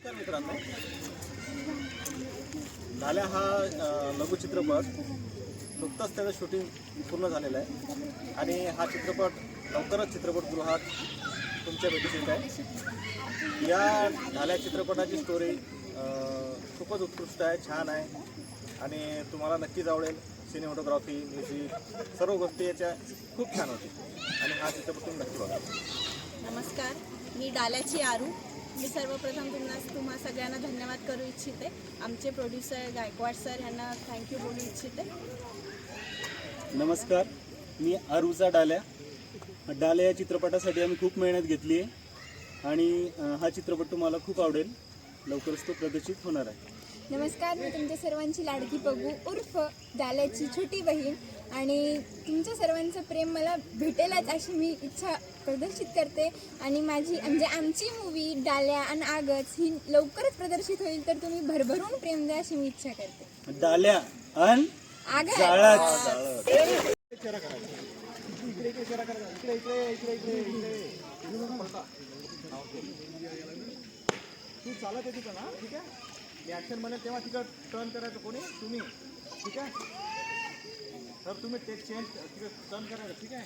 नमस्कार मित्रांनो, डाल्या हा लघुचित्रपट नुकताच त्याचं शूटिंग पूर्ण झालेलं आहे आणि हा चित्रपट लवकरच चित्रपटगृहात तुमच्या भेटीस येत आहे। या डाल्या चित्रपटाची स्टोरी खूपच उत्कृष्ट आहे, छान आहे आणि तुम्हाला नक्कीच आवडेल। सिनेमॅटोग्राफी, म्युझिक सर्व गोष्टी याच्या खूप छान होती आणि हा चित्रपट तुम्ही नक्की बघा। नमस्कार, मी डाल्याची आरू। मी सर्वप्रथम तुम्हा सगळ्यांना धन्यवाद करू इच्छिते। आमचे प्रोड्युसर गायकवाड सर यांना थँक्यू बोलू इच्छिते। नमस्कार, मी आरूचा डाल्या या चित्रपटासाठी आम्ही खूप मेहनत घेतली आहे आणि हा चित्रपट तुम्हाला खूप आवडेल। लवकरच तो प्रदर्शित होणार आहे। नमस्कार, मी तुमच्या सर्वांची लाडकी पगू उर्फ डाल्याची छोटी बहीण आणि तुमच्या सर्वांचं प्रेम मला भेटेलच अशी मी इच्छा प्रदर्शित करते आणि म्हणजे आमची मूवी डाल्या आणि आगच ही लवकरच प्रदर्शित होईल, तर तुम्ही भरभरून प्रेम द्या अशी मी इच्छा करते। डाल्या आणि आगच तू चालत येते का ना? ठीक आहे, मी ॲक्शन म्हणेल तेव्हा तिकडं टर्न करायचं कोणी? तुम्ही, ठीक आहे? तर तुम्ही टेक चेंज तिकडे टर्न करायचं, ठीक आहे?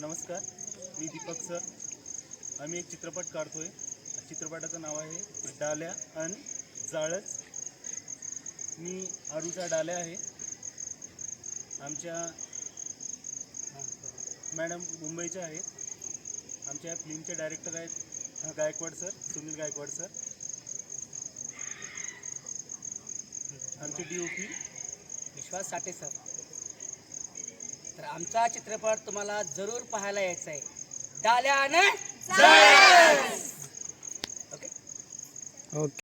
नमस्कार, मी दीपक सर। आम्ही एक चित्रपट काढतोय। चित्रपटाचं नाव आहे डाल्या आणि जाळच। मी आरूचा डाल्या आहे। आमच्या मॅडम मुंबईच्या आहेत। आमच्या फिल्मचे डायरेक्टर आहेत गायकवाड सर, सुनील गायकवाड सर। आमचे DOP विश्वास साठे सर। तर आमचा चित्रपट तुम्हाला जरूर पाहायला यायचा आहे, डाल्या आणि ओके।